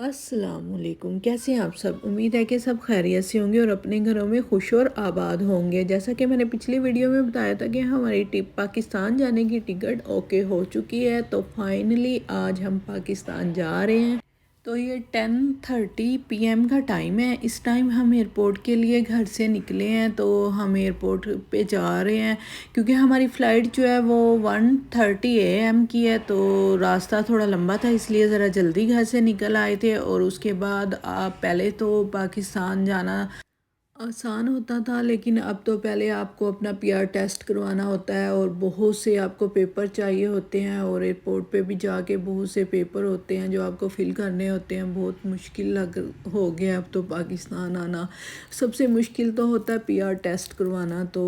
السلام علیکم، کیسے ہیں آپ سب؟ امید ہے کہ سب خیریت سے ہوں گے اور اپنے گھروں میں خوش اور آباد ہوں گے۔ جیسا کہ میں نے پچھلی ویڈیو میں بتایا تھا کہ ہماری پاکستان جانے کی ٹکٹ اوکے ہو چکی ہے، تو فائنلی آج ہم پاکستان جا رہے ہیں۔ تو یہ 10:30 PM کا ٹائم ہے۔ اس ٹائم ہم ایئرپورٹ کے لیے گھر سے نکلے ہیں، تو ہم ایئرپورٹ پہ جا رہے ہیں کیونکہ ہماری فلائٹ جو ہے وہ 1:30 AM کی ہے، تو راستہ تھوڑا لمبا تھا، اس لیے ذرا جلدی گھر سے نکل آئے تھے۔ اور اس کے بعد آپ پہلے تو پاکستان جانا آسان ہوتا تھا، لیکن اب تو پہلے آپ کو اپنا PR ٹیسٹ کروانا ہوتا ہے اور بہت سے آپ کو پیپر چاہیے ہوتے ہیں، اور ایئرپورٹ پہ بھی جا کے بہت سے پیپر ہوتے ہیں جو آپ کو فل کرنے ہوتے ہیں۔ بہت مشکل ہو گیا اب تو پاکستان آنا۔ سب سے مشکل تو ہوتا ہے PR ٹیسٹ کروانا، تو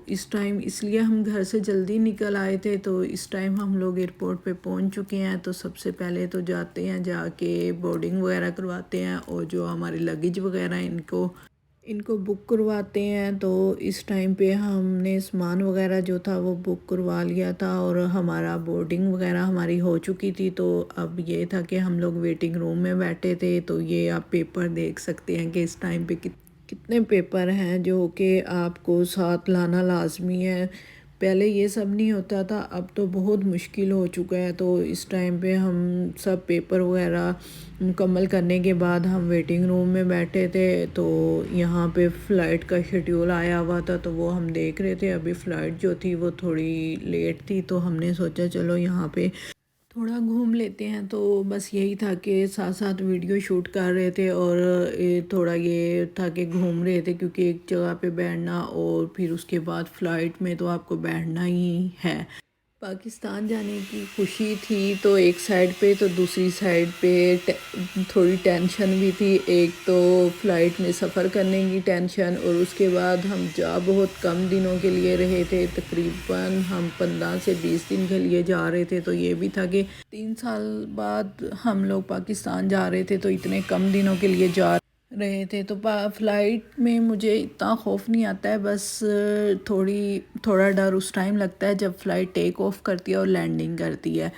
اس ٹائم اس لیے ہم گھر سے جلدی نکل آئے تھے۔ تو اس ٹائم ہم لوگ ایئرپورٹ پہ پہنچ چکے ہیں، تو سب سے پہلے تو جاتے ہیں، جا کے بورڈنگ وغیرہ کرواتے ہیں، اور جو ہمارے لگیج وغیرہ ان کو بک کرواتے ہیں۔ تو اس ٹائم پہ ہم نے سامان وغیرہ جو تھا وہ بک کروا لیا تھا، اور ہمارا بورڈنگ وغیرہ ہماری ہو چکی تھی۔ تو اب یہ تھا کہ ہم لوگ ویٹنگ روم میں بیٹھے تھے، تو یہ آپ پیپر دیکھ سکتے ہیں کہ اس ٹائم پہ کتنے پیپر ہیں جو کہ آپ کو ساتھ لانا لازمی ہے۔ پہلے یہ سب نہیں ہوتا تھا، اب تو بہت مشکل ہو چکا ہے۔ تو اس ٹائم پہ ہم سب پیپر وغیرہ مکمل کرنے کے بعد ہم ویٹنگ روم میں بیٹھے تھے، تو یہاں پہ فلائٹ کا شیڈیول آیا ہوا تھا، تو وہ ہم دیکھ رہے تھے۔ ابھی فلائٹ جو تھی وہ تھوڑی لیٹ تھی، تو ہم نے سوچا چلو یہاں پہ تھوڑا گھوم لیتے ہیں۔ تو بس یہی تھا کہ ساتھ ساتھ ویڈیو شوٹ کر رہے تھے، اور تھوڑا یہ تھا کہ گھوم رہے تھے، کیونکہ ایک جگہ پہ بیٹھنا اور پھر اس کے بعد فلائٹ میں تو آپ کو بیٹھنا ہی ہے۔ پاکستان جانے کی خوشی تھی تو ایک سائڈ پہ، تو دوسری سائڈ پہ تھوڑی ٹینشن بھی تھی۔ ایک تو فلائٹ میں سفر کرنے کی ٹینشن، اور اس کے بعد ہم بہت کم دنوں کے لیے رہے تھے، تقریباً ہم 15 سے 20 دن کے لیے جا رہے تھے۔ تو یہ بھی تھا کہ 3 سال بعد ہم لوگ پاکستان جا رہے تھے، تو اتنے کم دنوں کے لیے جا رہے تھے۔ تو فلائٹ میں مجھے اتنا خوف نہیں آتا ہے، بس تھوڑا ڈر اس ٹائم لگتا ہے جب فلائٹ ٹیک آف کرتی ہے اور لینڈنگ کرتی ہے۔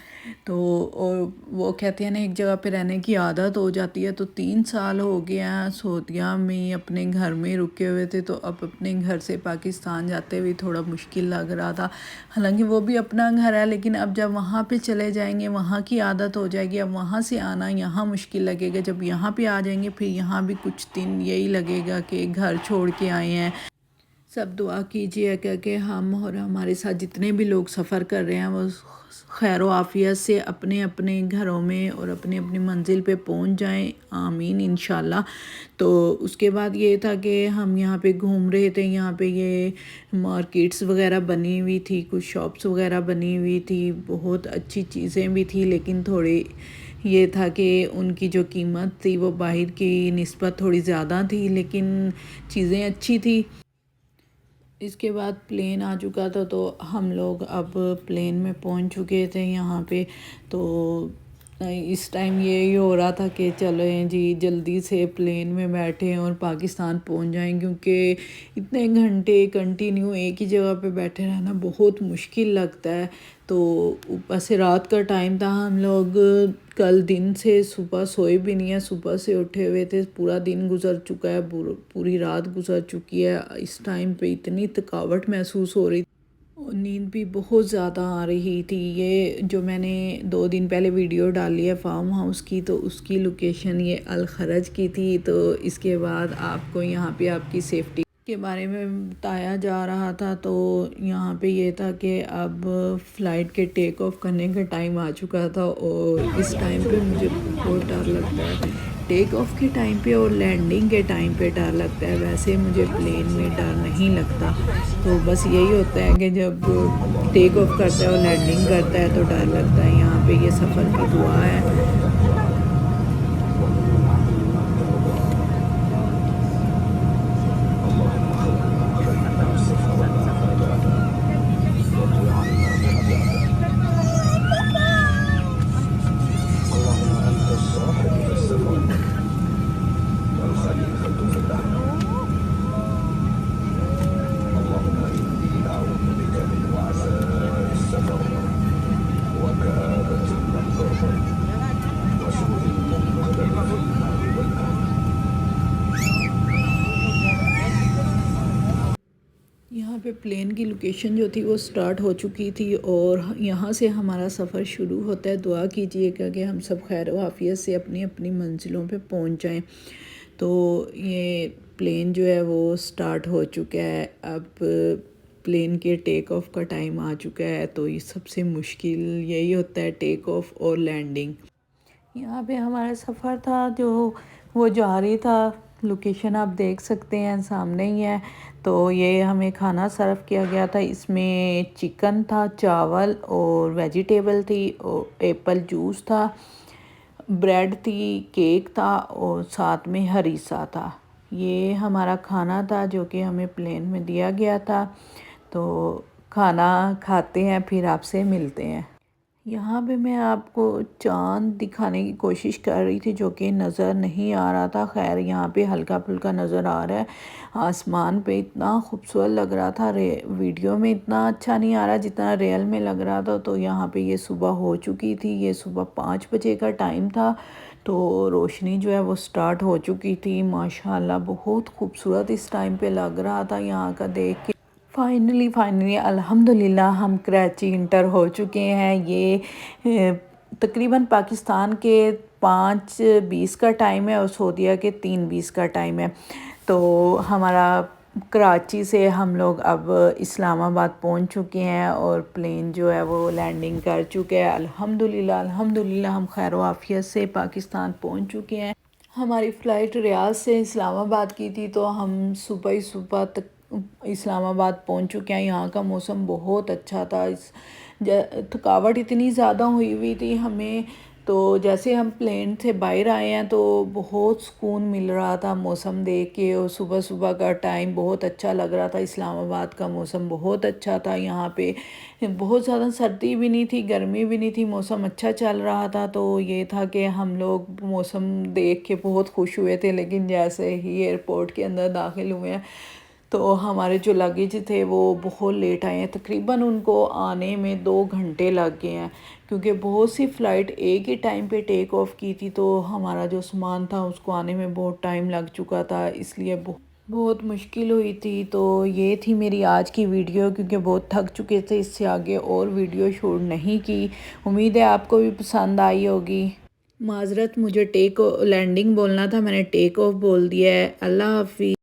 تو اور وہ کہتے ہیں نا ایک جگہ پہ رہنے کی عادت ہو جاتی ہے۔ تو 3 سال ہو گیا سعودیہ میں اپنے گھر میں رکے ہوئے تھے، تو اب اپنے گھر سے پاکستان جاتے ہوئے تھوڑا مشکل لگ رہا تھا۔ حالانکہ وہ بھی اپنا گھر ہے، لیکن اب جب وہاں پہ چلے جائیں گے وہاں کی عادت ہو جائے گی، اب وہاں سے آنا یہاں مشکل لگے گا۔ جب یہاں پہ آ جائیں گے پھر یہاں بھی کچھ دن یہی لگے گا کہ گھر چھوڑ کے آئے ہیں۔ سب دعا کیجیے کہ ہم اور ہمارے ساتھ جتنے بھی لوگ سفر کر رہے ہیں وہ خیر و عافیت سے اپنے اپنے گھروں میں اور اپنی اپنی منزل پہ پہنچ جائیں، آمین انشاءاللہ۔ تو اس کے بعد یہ تھا کہ ہم یہاں پہ گھوم رہے تھے، یہاں پہ یہ مارکیٹس وغیرہ بنی ہوئی تھی، کچھ شاپس وغیرہ بنی ہوئی تھی، بہت اچھی چیزیں بھی تھی، لیکن تھوڑی یہ تھا کہ ان کی جو قیمت تھی وہ باہر کی نسبت تھوڑی زیادہ تھی، لیکن چیزیں اچھی تھی۔ اس کے بعد پلین آ چکا تھا، تو ہم لوگ اب پلین میں پہنچ چکے تھے یہاں پہ۔ تو اس ٹائم یہی ہو رہا تھا کہ چلیں جی جلدی سے پلین میں بیٹھیں اور پاکستان پہنچ جائیں، کیونکہ اتنے گھنٹے کنٹینیو ایک ہی جگہ پہ بیٹھے رہنا بہت مشکل لگتا ہے۔ تو اوپر سے رات کا ٹائم تھا، ہم لوگ کل دن سے صبح سوئے بھی نہیں ہیں، صبح سے اٹھے ہوئے تھے، پورا دن گزر چکا ہے، پوری رات گزر چکی ہے۔ اس ٹائم پہ اتنی تھکاوٹ محسوس ہو رہی تھی اور نیند بھی بہت زیادہ آ رہی تھی۔ یہ جو میں نے 2 دن پہلے ویڈیو ڈالی ہے فارم ہاؤس کی، تو اس کی لوکیشن یہ الخرج کی تھی۔ تو اس کے بعد آپ کو یہاں پہ آپ کی سیفٹی کے بارے میں بتایا جا رہا تھا۔ تو یہاں پہ یہ تھا کہ اب فلائٹ کے ٹیک آف کرنے کا ٹائم آ چکا تھا، اور اس ٹائم پہ مجھے بہت ڈر لگتا ہے، ٹیک آف کے ٹائم پہ اور لینڈنگ کے ٹائم پہ ڈر لگتا ہے۔ ویسے مجھے پلین میں ڈر نہیں لگتا، تو بس یہی ہوتا ہے کہ جب ٹیک آف کرتا ہے اور لینڈنگ کرتا ہے تو ڈر لگتا ہے۔ یہاں پہ یہ سفر کی دعا ہے۔ پہ پلین کی لوکیشن جو تھی وہ سٹارٹ ہو چکی تھی اور یہاں سے ہمارا سفر شروع ہوتا ہے۔ دعا کیجئے گا کہ ہم سب خیر و عافیت سے اپنی اپنی منزلوں پہ پہنچ جائیں۔ تو یہ پلین جو ہے وہ سٹارٹ ہو چکا ہے، اب پلین کے ٹیک آف کا ٹائم آ چکا ہے، تو یہ سب سے مشکل یہی ہوتا ہے، ٹیک آف اور لینڈنگ۔ یہاں پہ ہمارا سفر تھا جو وہ جاری تھا، لوکیشن آپ دیکھ سکتے ہیں سامنے ہی ہے۔ تو یہ ہمیں کھانا سرو کیا گیا تھا، اس میں چکن تھا، چاول اور ویجیٹیبل تھی، اور ایپل جوس تھا، بریڈ تھی، کیک تھا اور ساتھ میں ہریسہ تھا۔ یہ ہمارا کھانا تھا جو کہ ہمیں پلین میں دیا گیا تھا۔ تو کھانا کھاتے ہیں پھر آپ سے ملتے ہیں۔ یہاں پہ میں آپ کو چاند دکھانے کی کوشش کر رہی تھی جو کہ نظر نہیں آ رہا تھا، خیر یہاں پہ ہلکا پھلکا نظر آ رہا ہے۔ آسمان پہ اتنا خوبصورت لگ رہا تھا، ویڈیو میں اتنا اچھا نہیں آ رہا جتنا ریئل میں لگ رہا تھا۔ تو یہاں پہ یہ صبح ہو چکی تھی، یہ صبح 5 بجے کا ٹائم تھا، تو روشنی جو ہے وہ سٹارٹ ہو چکی تھی۔ ماشاءاللہ بہت خوبصورت اس ٹائم پہ لگ رہا تھا یہاں کا دیکھ کے۔ فائنلی الحمدللہ ہم کراچی انٹر ہو چکے ہیں۔ یہ تقریباً پاکستان کے 5:20 کا ٹائم ہے اور سعودیہ کے 3:20 کا ٹائم ہے۔ تو ہمارا کراچی سے ہم لوگ اب اسلام آباد پہنچ چکے ہیں اور پلین جو ہے وہ لینڈنگ کر چکے ہیں۔ الحمدللہ ہم خیر و عافیت سے پاکستان پہنچ چکے ہیں۔ ہماری فلائٹ ریاض سے اسلام آباد کی تھی، تو ہم صبح ہی صبح تک اسلام آباد پہنچ چکے ہیں۔ یہاں کا موسم بہت اچھا تھا، تھکاوٹ اتنی زیادہ ہوئی تھی ہمیں، تو جیسے ہم پلین سے باہر آئے ہیں تو بہت سکون مل رہا تھا موسم دیکھ کے، اور صبح صبح کا ٹائم بہت اچھا لگ رہا تھا۔ اسلام آباد کا موسم بہت اچھا تھا، یہاں پہ بہت زیادہ سردی بھی نہیں تھی، گرمی بھی نہیں تھی، موسم اچھا چل رہا تھا۔ تو یہ تھا کہ ہم لوگ موسم دیکھ کے بہت خوش ہوئے تھے، لیکن جیسے ہی ایئرپورٹ کے اندر داخل ہوئے ہیں تو ہمارے جو لگیج تھے وہ بہت لیٹ آئے ہیں، تقریباً ان کو آنے میں 2 گھنٹے لگ گئے ہیں، کیونکہ بہت سی فلائٹ ایک ہی ٹائم پہ ٹیک آف کی تھی، تو ہمارا جو سامان تھا اس کو آنے میں بہت ٹائم لگ چکا تھا، اس لیے بہت مشکل ہوئی تھی۔ تو یہ تھی میری آج کی ویڈیو، کیونکہ بہت تھک چکے تھے، اس سے آگے اور ویڈیو شوٹ نہیں کی۔ امید ہے آپ کو بھی پسند آئی ہوگی۔ معذرت، مجھے لینڈنگ بولنا تھا، میں نے ٹیک آف بول دیا ہے۔ اللہ حافظ۔